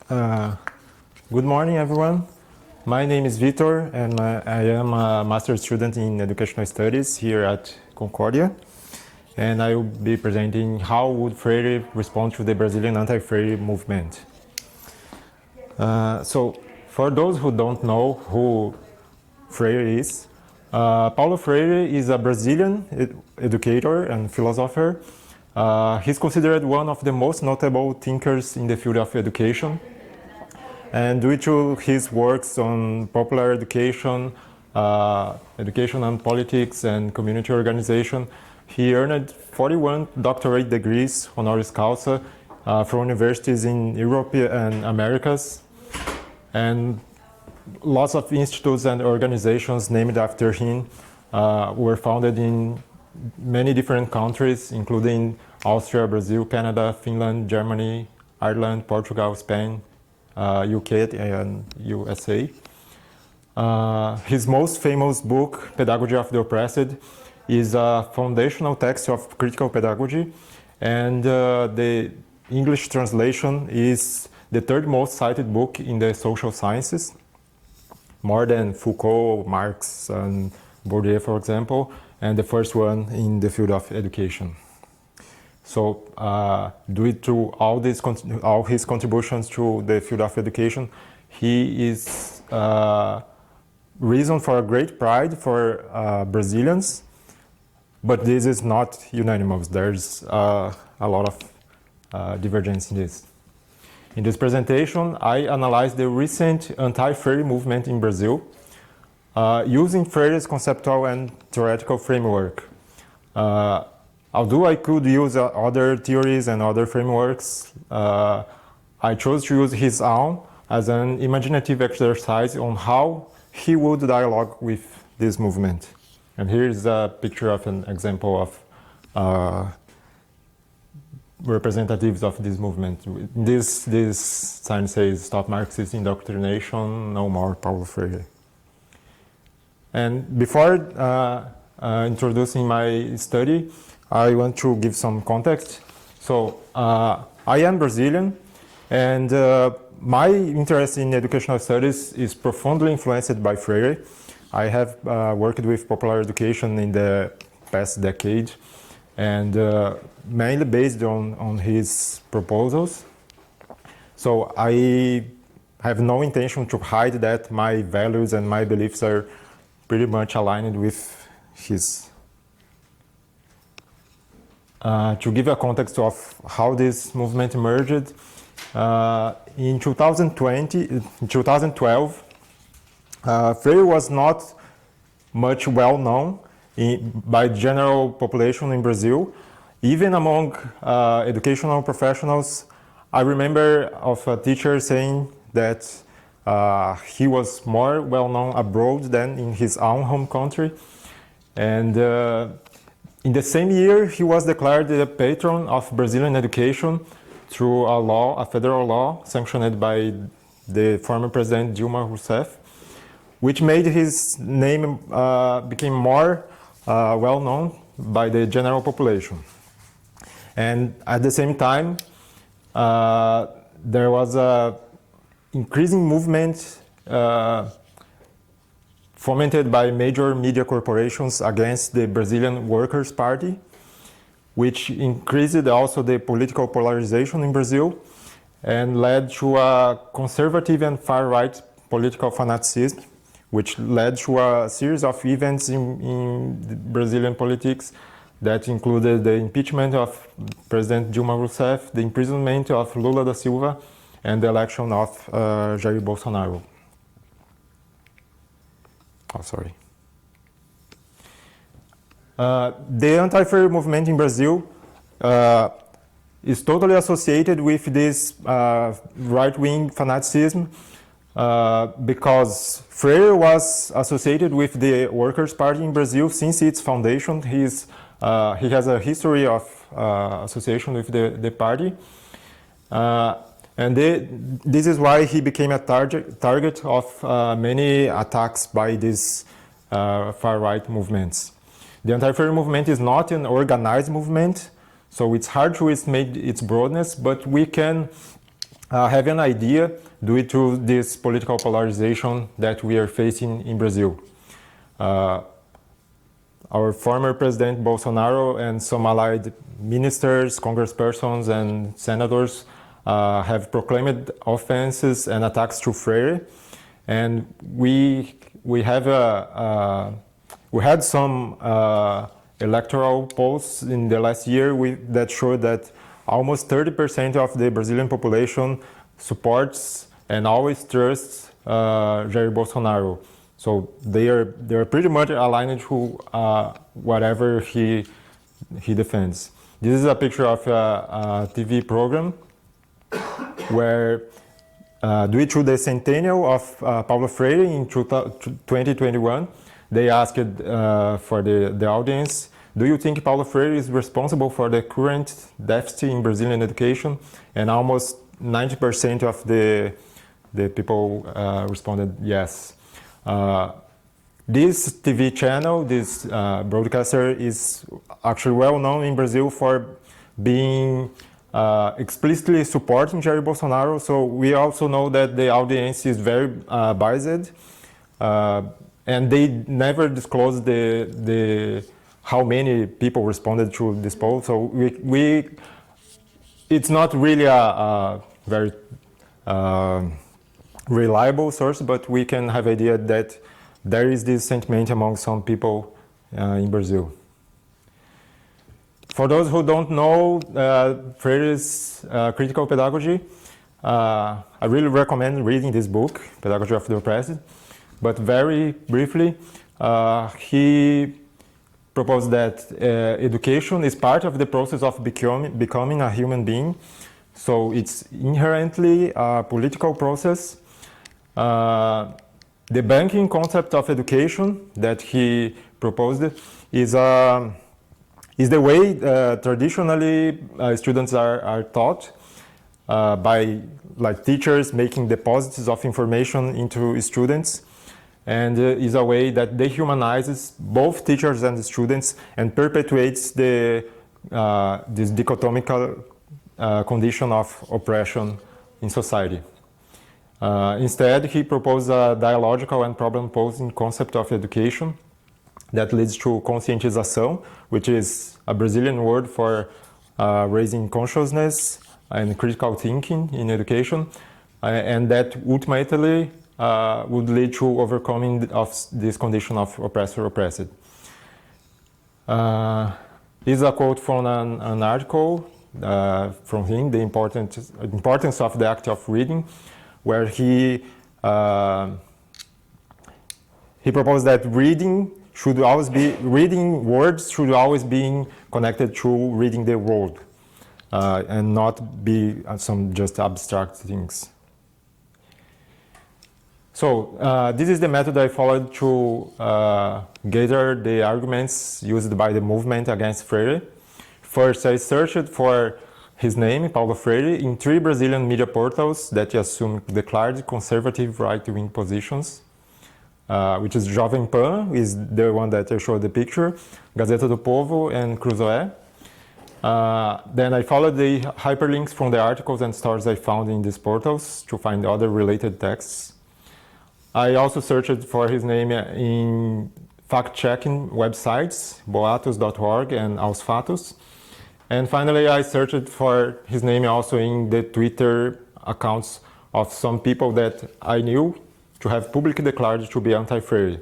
Good morning, everyone. My name is Vitor, and I am a master's student in educational studies here at Concordia. And I will be presenting how would Freire respond to the Brazilian anti-Freire movement. So, for those who don't know who Freire is, Paulo Freire is a Brazilian educator and philosopher. He's considered one of the most notable thinkers in the field of education. And due to his works on popular education, education and politics, and community organization, he earned 41 doctorate degrees honoris causa from universities in Europe and Americas. And lots of institutes and organizations named after him were founded in many different countries, including Austria, Brazil, Canada, Finland, Germany, Ireland, Portugal, Spain, UK and USA. His most famous book, Pedagogy of the Oppressed, is a foundational text of critical pedagogy, and the English translation is the third most cited book in the social sciences, more than Foucault, Marx, and Bourdieu, for example, and the first one in the field of education. So, due to all his contributions to the field of education, he is reason for a great pride for Brazilians, but this is not unanimous. There's a lot of divergence in this. In this presentation, I analyzed the recent anti-Freire movement in Brazil using Freire's conceptual and theoretical framework. Although I could use other theories and other frameworks, I chose to use his own as an imaginative exercise on how he would dialogue with this movement. And here is a picture of an example of representatives of this movement. This sign says, "Stop Marxist indoctrination, no more Paulo Freire." And before introducing my study, I want to give some context. So, I am Brazilian, and my interest in educational studies is profoundly influenced by Freire. I have worked with popular education in the past decade, and mainly based on his proposals. So I have no intention to hide that my values and my beliefs are pretty much aligned with his. To give a context of how this movement emerged, in 2012, Freire was not much well known by general population in Brazil. Even among educational professionals, I remember of a teacher saying that he was more well known abroad than in his own home country. And in the same year, he was declared the patron of Brazilian education through a federal law sanctioned by the former president Dilma Rousseff, which made his name became more well known by the general population. And at the same time, there was a increasing movement fomented by major media corporations against the Brazilian Workers' Party, which increased also the political polarization in Brazil and led to a conservative and far-right political fanaticism, which led to a series of events in Brazilian politics that included the impeachment of President Dilma Rousseff, the imprisonment of Lula da Silva, and the election of Jair Bolsonaro. Oh, sorry. The anti-Freire movement in Brazil is totally associated with this right-wing fanaticism because Freire was associated with the Workers' Party in Brazil since its foundation. He has a history of association with the party. And this is why he became a target of many attacks by these far-right movements. The anti-Freire movement is not an organized movement, so it's hard to estimate its broadness, but we can have an idea due to this political polarization that we are facing in Brazil. Our former President Bolsonaro and some allied ministers, congresspersons, and senators have proclaimed offenses and attacks to Freire, and we had some electoral polls in the last year that showed that almost 30% of the Brazilian population supports and always trusts Jair Bolsonaro. So they are pretty much aligned to whatever he defends. This is a picture of a TV program where, due to the centennial of Paulo Freire in 2021, they asked for the audience, do you think Paulo Freire is responsible for the current deficit in Brazilian education? And almost 90% of the people responded yes. This TV channel, this broadcaster, is actually well known in Brazil for being explicitly supporting Jair Bolsonaro. So we also know that the audience is very biased, and they never disclose how many people responded to this poll. So it's not really a very reliable source, but we can have idea that there is this sentiment among some people in Brazil. For those who don't know Freire's critical pedagogy, I really recommend reading this book, Pedagogy of the Oppressed. But very briefly, he proposed that education is part of the process of becoming a human being. So it's inherently a political process. The banking concept of education that he proposed is the way traditionally students are taught by teachers making deposits of information into students, and is a way that dehumanizes both teachers and the students and perpetuates this dichotomical condition of oppression in society. Instead, he proposed a dialogical and problem-posing concept of education that leads to conscientização, which is a Brazilian word for raising consciousness and critical thinking in education, and that ultimately would lead to overcoming of this condition of oppressor-oppressed. This is a quote from an article from him, the importance of the act of reading, where he proposed that reading words should always be connected to reading the world, and not be some just abstract things. So this is the method I followed to gather the arguments used by the movement against Freire. First, I searched for his name, Paulo Freire, in 3 Brazilian media portals that assume declared conservative right-wing positions, which is Jovem Pan, is the one that I showed the picture, Gazeta do Povo, and Cruzoé. Then I followed the hyperlinks from the articles and stories I found in these portals to find other related texts. I also searched for his name in fact-checking websites, boatos.org and Aos Fatos. And finally, I searched for his name also in the Twitter accounts of some people that I knew to have publicly declared to be anti-Freire.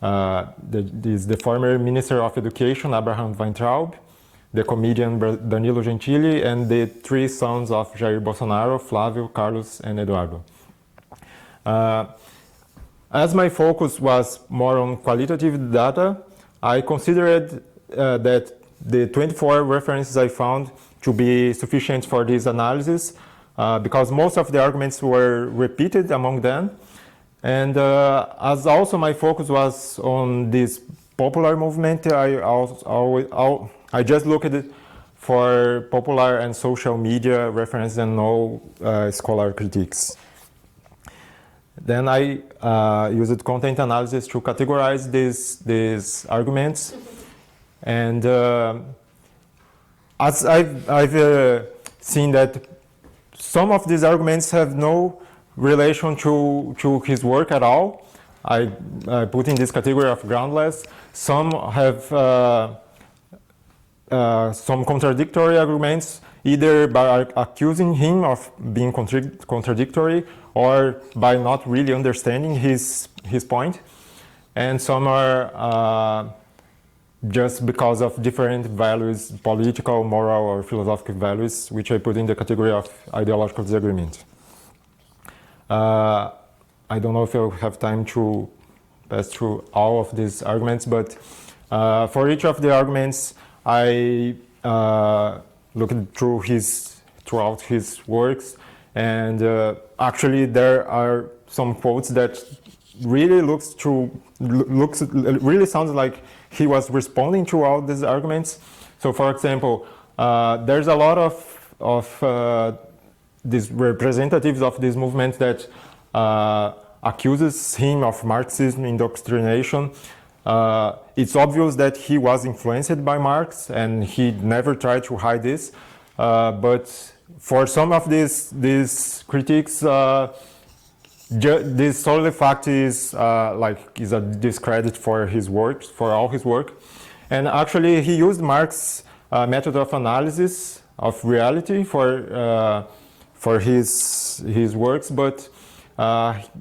The former Minister of Education, Abraham Weintraub, the comedian Danilo Gentili, and the 3 sons of Jair Bolsonaro, Flávio, Carlos, and Eduardo. As my focus was more on qualitative data, I considered that the 24 references I found to be sufficient for this analysis, because most of the arguments were repeated among them. And as also my focus was on this popular movement, I just looked for popular and social media references and no scholar critiques. Then I used content analysis to categorize these arguments. And as I've seen that some of these arguments have no relation to his work at all. I put in this category of groundless. Some have some contradictory arguments, either by accusing him of being contradictory or by not really understanding his point. And some are just because of different values, political, moral, or philosophical values, which I put in the category of ideological disagreement. I don't know if I'll have time to pass through all of these arguments, but for each of the arguments, I looked throughout his works, and actually there are some quotes that really really sounds like he was responding to all these arguments. So, for example, there's a lot of these representatives of this movement that accuses him of Marxism indoctrination. It's obvious that he was influenced by Marx, and he never tried to hide this. But for some of these critics, this solely fact is is a discredit for his work, for all his work. And actually, he used Marx's method of analysis of reality for his works, but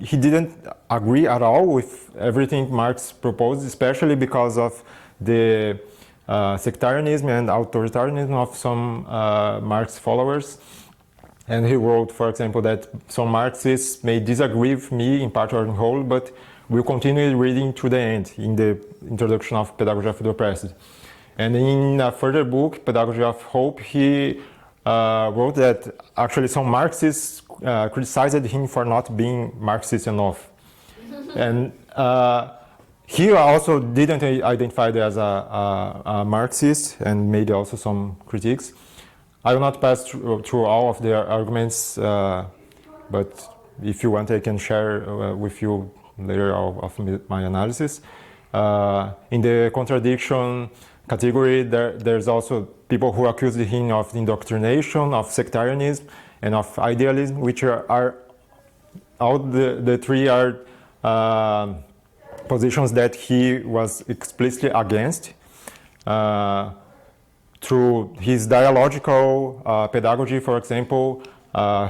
he didn't agree at all with everything Marx proposed, especially because of the sectarianism and authoritarianism of some Marx followers. And he wrote, for example, that some Marxists may disagree with me in part or in whole, but will continue reading to the end in the introduction of Pedagogy of the Oppressed. And in a further book, Pedagogy of Hope, he wrote that actually some Marxists criticized him for not being Marxist enough. And he also didn't identify as a Marxist and made also some critiques. I will not pass through all of their arguments, but if you want, I can share with you later of my analysis. In the contradiction category, there's also people who accuse him of indoctrination, of sectarianism, and of idealism, which are all the three are positions that he was explicitly against. Through his dialogical pedagogy, for example,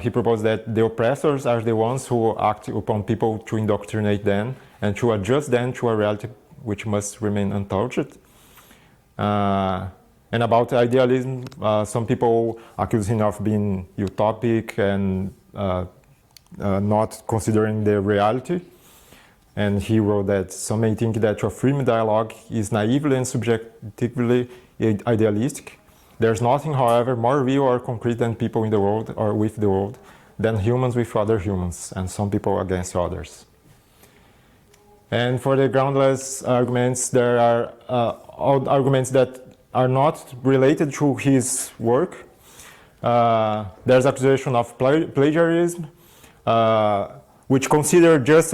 he proposed that the oppressors are the ones who act upon people to indoctrinate them and to adjust them to a reality which must remain untouched. And about idealism, some people accuse him of being utopic and not considering the reality. And he wrote that some may think that to affirm dialogue is naively and subjectively idealistic. There's nothing, however, more real or concrete than people in the world or with the world, than humans with other humans, and some people against others. And for the groundless arguments, there are arguments that are not related to his work. There's accusation of plagiarism, which consider just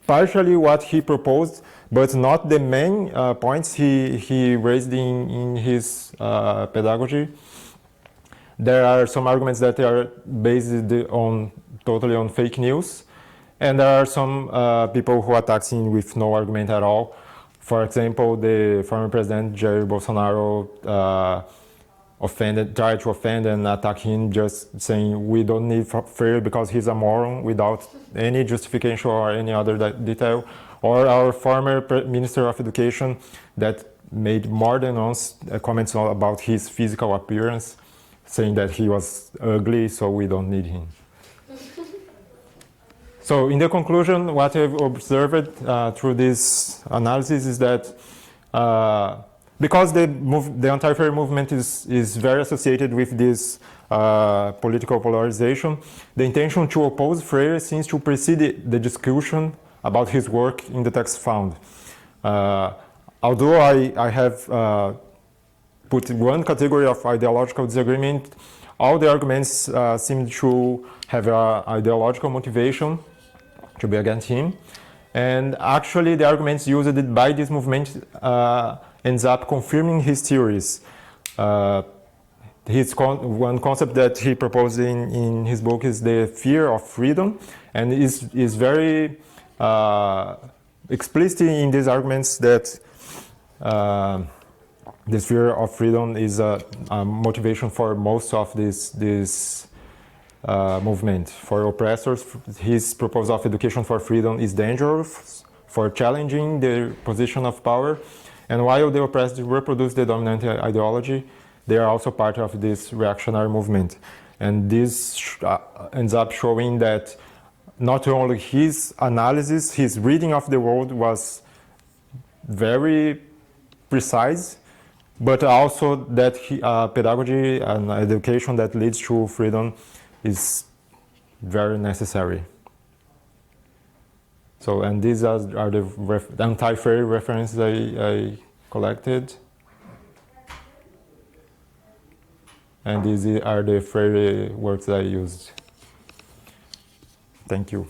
partially what he proposed, but not the main points he raised in his pedagogy. There are some arguments that are based totally on fake news, and there are some people who attack him with no argument at all. For example, the former president Jair Bolsonaro tried to offend and attack him, just saying we don't need Freire because he's a moron, without any justification or any other detail. Or our former Minister of Education that made more than once comments about his physical appearance, saying that he was ugly, so we don't need him. So in the conclusion, what I've observed through this analysis is that because the anti-Freire movement is very associated with this political polarization, the intention to oppose Freire seems to precede the discussion about his work in the text found. Although I have put one category of ideological disagreement, all the arguments seem to have an ideological motivation to be against him. And actually the arguments used by this movement ends up confirming his theories. one concept that he proposed in his book is the fear of freedom, and is very explicit in these arguments that this fear of freedom is a motivation for most of this movement. For oppressors, his proposal of education for freedom is dangerous for challenging their position of power, and while the oppressed reproduce the dominant ideology, they are also part of this reactionary movement. And this ends up showing that not only his analysis, his reading of the world was very precise, but also that pedagogy and education that leads to freedom is very necessary. So, and these are the anti-Freire references I collected. And these are the Freire works I used. Thank you.